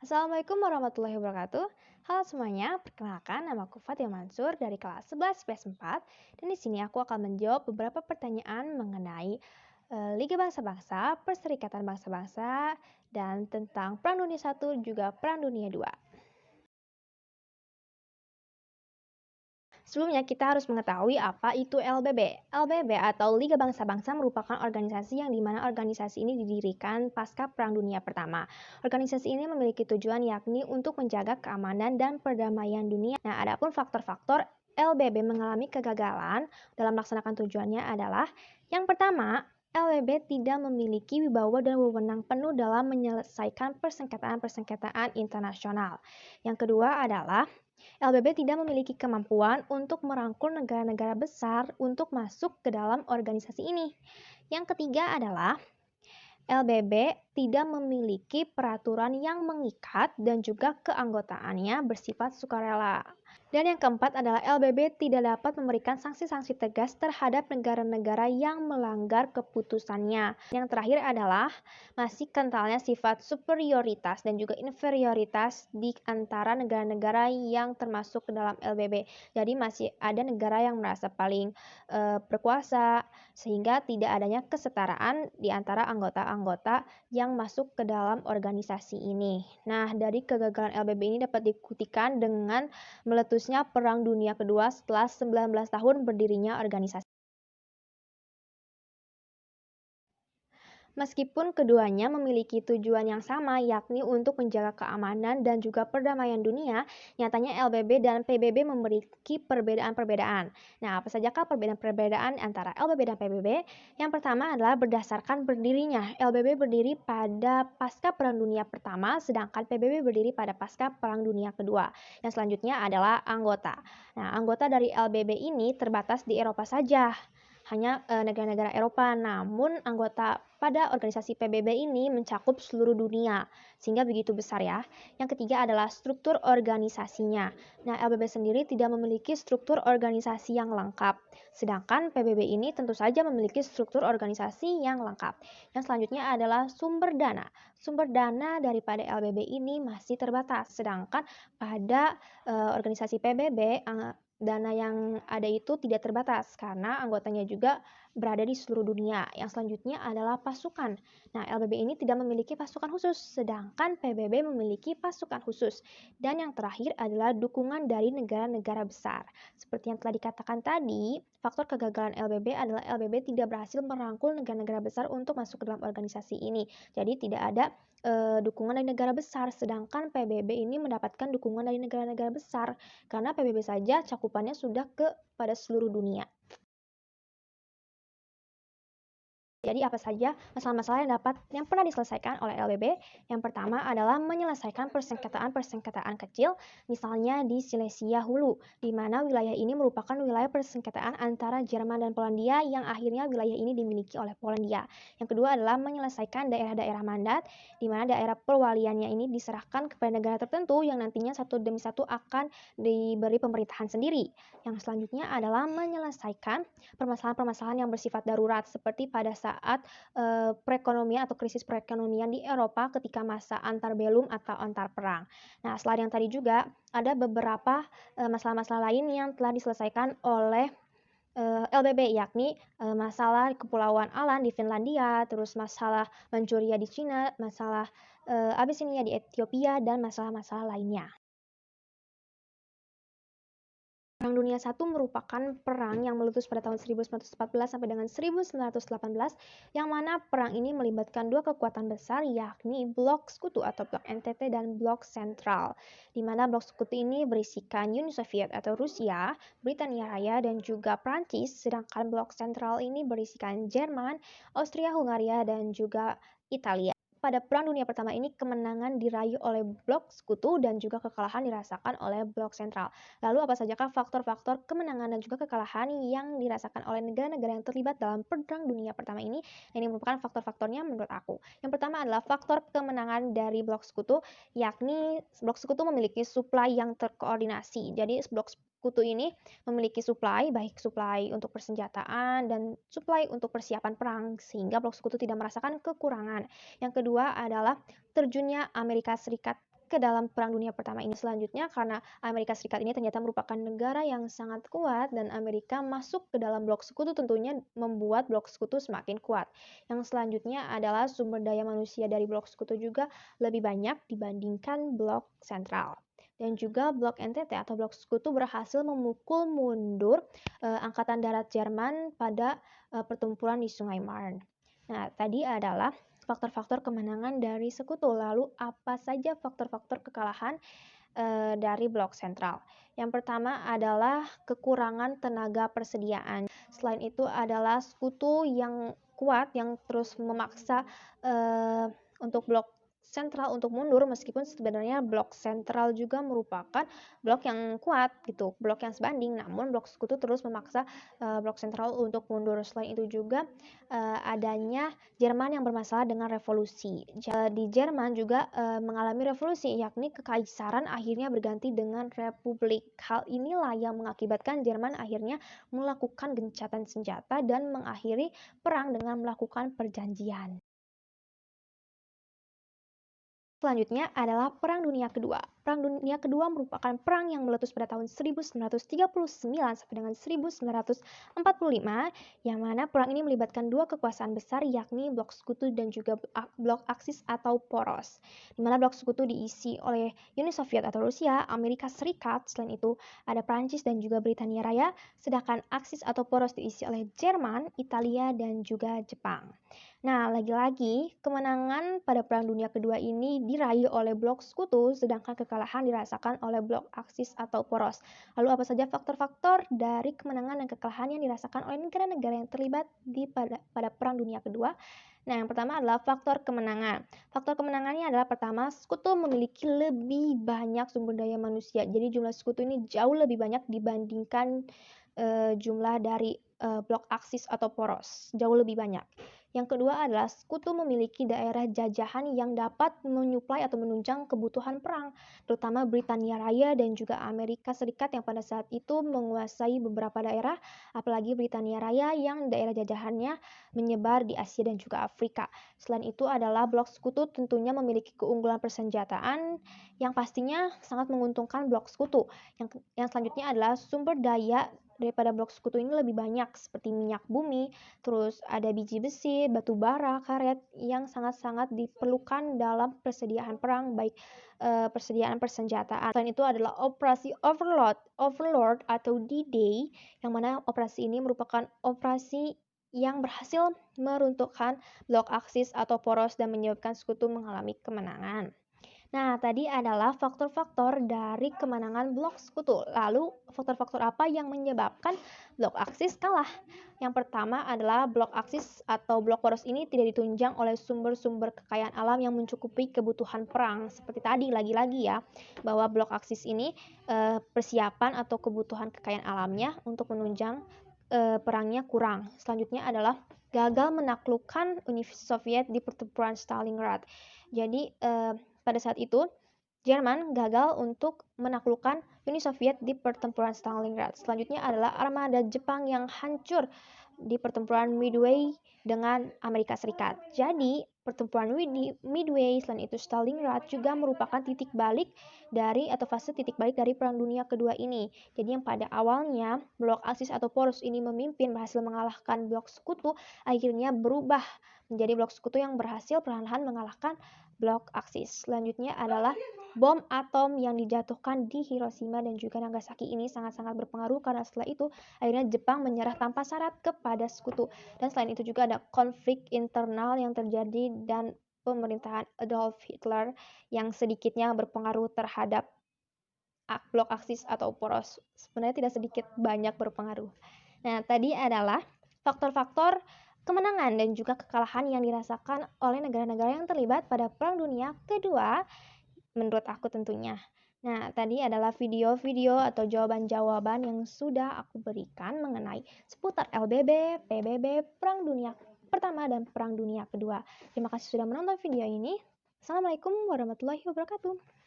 Assalamualaikum warahmatullahi wabarakatuh. Halo semuanya, perkenalkan nama aku Fatia Mansur dari kelas 11 PS4 dan di sini aku akan menjawab beberapa pertanyaan mengenai Liga Bangsa-Bangsa, Perserikatan Bangsa-Bangsa, dan tentang Perang Dunia I juga Perang Dunia II. Sebelumnya kita harus mengetahui apa itu LBB. LBB atau Liga Bangsa-Bangsa merupakan organisasi yang dimana organisasi ini didirikan pasca Perang Dunia Pertama. Organisasi ini memiliki tujuan yakni untuk menjaga keamanan dan perdamaian dunia. Nah, adapun faktor-faktor LBB mengalami kegagalan dalam melaksanakan tujuannya adalah yang pertama, LBB tidak memiliki wibawa dan wewenang penuh dalam menyelesaikan persengketaan-persengketaan internasional. Yang kedua adalah LBB tidak memiliki kemampuan untuk merangkul negara-negara besar untuk masuk ke dalam organisasi ini. Yang ketiga adalah LBB tidak memiliki peraturan yang mengikat dan juga keanggotaannya bersifat sukarela. Dan yang keempat adalah LBB tidak dapat memberikan sanksi-sanksi tegas terhadap negara-negara yang melanggar keputusannya. Yang terakhir adalah masih kentalnya sifat superioritas dan juga inferioritas di antara negara-negara yang termasuk ke dalam LBB. Jadi masih ada negara yang merasa paling berkuasa sehingga tidak adanya kesetaraan di antara anggota-anggota yang masuk ke dalam organisasi ini. Nah, dari kegagalan LBB ini dapat dibuktikan dengan meletusnya Perang Dunia Kedua setelah 19 tahun berdirinya organisasi. Meskipun keduanya memiliki tujuan yang sama, yakni untuk menjaga keamanan dan juga perdamaian dunia, nyatanya LBB dan PBB memiliki perbedaan-perbedaan. Nah, apa sajakah perbedaan-perbedaan antara LBB dan PBB? Yang pertama adalah berdasarkan berdirinya. LBB berdiri pada pasca Perang Dunia Pertama, sedangkan PBB berdiri pada pasca Perang Dunia Kedua. Yang selanjutnya adalah anggota. Nah, anggota dari LBB ini terbatas di Eropa saja, hanya negara-negara Eropa. Namun anggota pada organisasi PBB ini mencakup seluruh dunia, sehingga begitu besar ya. Yang ketiga adalah struktur organisasinya. Nah, LBB sendiri tidak memiliki struktur organisasi yang lengkap, sedangkan PBB ini tentu saja memiliki struktur organisasi yang lengkap. Yang selanjutnya adalah sumber dana. Sumber dana daripada LBB ini masih terbatas, sedangkan pada organisasi PBB dana yang ada itu tidak terbatas karena anggotanya juga berada di seluruh dunia. Yang selanjutnya adalah pasukan. Nah, LBB ini tidak memiliki pasukan khusus, sedangkan PBB memiliki pasukan khusus. Dan yang terakhir adalah dukungan dari negara-negara besar. Seperti yang telah dikatakan tadi, faktor kegagalan LBB adalah LBB tidak berhasil merangkul negara-negara besar untuk masuk ke dalam organisasi ini. Jadi tidak ada dukungan dari negara besar, sedangkan PBB ini mendapatkan dukungan dari negara-negara besar karena PBB saja cakupannya sudah kepada seluruh dunia. Jadi apa saja masalah-masalah yang pernah diselesaikan oleh LBB? Yang pertama adalah menyelesaikan persengketaan-persengketaan kecil, misalnya di Silesia Hulu, di mana wilayah ini merupakan wilayah persengketaan antara Jerman dan Polandia yang akhirnya wilayah ini dimiliki oleh Polandia. Yang kedua adalah menyelesaikan daerah-daerah mandat, di mana daerah perwaliannya ini diserahkan kepada negara tertentu yang nantinya satu demi satu akan diberi pemerintahan sendiri. Yang selanjutnya adalah menyelesaikan permasalahan-permasalahan yang bersifat darurat seperti pada saat perekonomian atau krisis perekonomian di Eropa ketika masa antarbelum atau antar perang. Nah, selain yang tadi juga ada beberapa masalah-masalah lain yang telah diselesaikan oleh LBB, yakni masalah Kepulauan Alan di Finlandia, terus masalah Manchuria di Cina, masalah Abyssinia di Ethiopia, dan masalah-masalah lainnya. Perang Dunia I merupakan perang yang meletus pada tahun 1914 sampai dengan 1918, yang mana perang ini melibatkan dua kekuatan besar, yakni Blok Sekutu atau Blok NTT dan Blok Sentral, di mana Blok Sekutu ini berisikan Uni Soviet atau Rusia, Britania Raya, dan juga Prancis, sedangkan Blok Sentral ini berisikan Jerman, Austria-Hungaria, dan juga Italia. Pada Perang Dunia Pertama ini kemenangan diraih oleh Blok Sekutu dan juga kekalahan dirasakan oleh Blok Sentral. Lalu apa sajakah faktor-faktor kemenangan dan juga kekalahan yang dirasakan oleh negara-negara yang terlibat dalam Perang Dunia Pertama ini? Ini merupakan faktor-faktornya menurut aku. Yang pertama adalah faktor kemenangan dari Blok Sekutu, yakni Blok Sekutu memiliki suplai yang terkoordinasi. Jadi Blok Sekutu ini memiliki suplai, baik suplai untuk persenjataan dan suplai untuk persiapan perang, sehingga Blok Sekutu tidak merasakan kekurangan. Yang kedua adalah terjunnya Amerika Serikat ke ke dalam Perang Dunia Pertama ini. Selanjutnya, karena Amerika Serikat ini ternyata merupakan negara yang sangat kuat dan Amerika masuk ke dalam blok sekutu tentunya membuat blok sekutu semakin kuat. Yang selanjutnya adalah sumber daya manusia dari blok sekutu juga lebih banyak dibandingkan blok sentral. Dan juga blok NTT atau blok sekutu berhasil memukul mundur Angkatan Darat Jerman pada pertempuran di Sungai Marne. Nah, tadi adalah faktor-faktor kemenangan dari sekutu. Lalu apa saja faktor-faktor kekalahan dari blok sentral? Yang pertama adalah kekurangan tenaga persediaan. Selain itu adalah sekutu yang kuat yang terus memaksa untuk blok sentral untuk mundur, meskipun sebenarnya blok sentral juga merupakan blok yang kuat gitu, blok yang sebanding, namun blok sekutu terus memaksa blok sentral untuk mundur. Selain itu juga adanya Jerman yang bermasalah dengan revolusi. Di Jerman juga mengalami revolusi, yakni kekaisaran akhirnya berganti dengan republik. Hal inilah yang mengakibatkan Jerman akhirnya melakukan gencatan senjata dan mengakhiri perang dengan melakukan perjanjian. Selanjutnya adalah Perang Dunia Kedua. Perang Dunia Kedua merupakan perang yang meletus pada tahun 1939 sampai dengan 1945, yang mana perang ini melibatkan dua kekuasaan besar yakni blok sekutu dan juga blok Aksis atau poros. Di mana blok sekutu diisi oleh Uni Soviet atau Rusia, Amerika Serikat, selain itu ada Prancis dan juga Britania Raya, sedangkan Aksis atau poros diisi oleh Jerman, Italia, dan juga Jepang. Nah, lagi-lagi kemenangan pada Perang Dunia Kedua ini diraih oleh blok sekutu, sedangkan kekalahan dirasakan oleh blok Aksis atau poros. Lalu apa saja faktor-faktor dari kemenangan dan kekalahan yang dirasakan oleh negara-negara yang terlibat pada Perang Dunia Kedua? Nah, yang pertama adalah faktor kemenangan. Faktor kemenangannya adalah pertama, sekutu memiliki lebih banyak sumber daya manusia. Jadi jumlah sekutu ini jauh lebih banyak dibandingkan jumlah dari blok Aksis atau poros, jauh lebih banyak. Yang kedua adalah sekutu memiliki daerah jajahan yang dapat menyuplai atau menunjang kebutuhan perang, terutama Britania Raya dan juga Amerika Serikat yang pada saat itu menguasai beberapa daerah, apalagi Britania Raya yang daerah jajahannya menyebar di Asia dan juga Afrika. Selain itu adalah blok sekutu tentunya memiliki keunggulan persenjataan yang pastinya sangat menguntungkan blok sekutu. Yang selanjutnya adalah sumber daya daripada blok sekutu ini lebih banyak seperti minyak bumi, terus ada biji besi, batu bara, karet yang sangat-sangat diperlukan dalam persediaan perang, baik persediaan persenjataan. Selain itu adalah operasi Overlord atau D-Day, yang mana operasi ini merupakan operasi yang berhasil meruntuhkan blok Aksis atau poros dan menyebabkan sekutu mengalami kemenangan. Nah, tadi adalah faktor-faktor dari kemenangan blok sekutu. Lalu, faktor-faktor apa yang menyebabkan blok Aksis kalah? Yang pertama adalah blok Aksis atau blok poros ini tidak ditunjang oleh sumber-sumber kekayaan alam yang mencukupi kebutuhan perang. Seperti tadi lagi-lagi ya, bahwa blok Aksis ini persiapan atau kebutuhan kekayaan alamnya untuk menunjang perangnya kurang. Selanjutnya adalah gagal menaklukkan Uni Soviet di pertempuran Stalingrad. Jadi, pada saat itu, Jerman gagal untuk menaklukkan Uni Soviet di pertempuran Stalingrad. Selanjutnya adalah armada Jepang yang hancur di pertempuran Midway dengan Amerika Serikat. Jadi, pertempuran Midway, selain itu Stalingrad juga merupakan titik balik dari atau fase titik balik dari Perang Dunia Kedua ini. Jadi yang pada awalnya blok Aksis atau poros ini memimpin berhasil mengalahkan blok sekutu, akhirnya berubah menjadi blok sekutu yang berhasil perlahan-lahan mengalahkan blok Aksis. Selanjutnya adalah bom atom yang dijatuhkan di Hiroshima dan juga Nagasaki ini sangat-sangat berpengaruh karena setelah itu akhirnya Jepang menyerah tanpa syarat kepada sekutu. Dan selain itu juga ada konflik internal yang terjadi dan pemerintahan Adolf Hitler yang sedikitnya berpengaruh terhadap blok Aksis atau poros. Sebenarnya tidak sedikit, banyak berpengaruh. Nah, tadi adalah faktor-faktor kemenangan dan juga kekalahan yang dirasakan oleh negara-negara yang terlibat pada Perang Dunia Kedua, menurut aku tentunya. Nah, tadi adalah video-video atau jawaban-jawaban yang sudah aku berikan mengenai seputar LBB, PBB, Perang Dunia Pertama dan Perang Dunia Kedua. Terima kasih sudah menonton video ini. Assalamualaikum warahmatullahi wabarakatuh.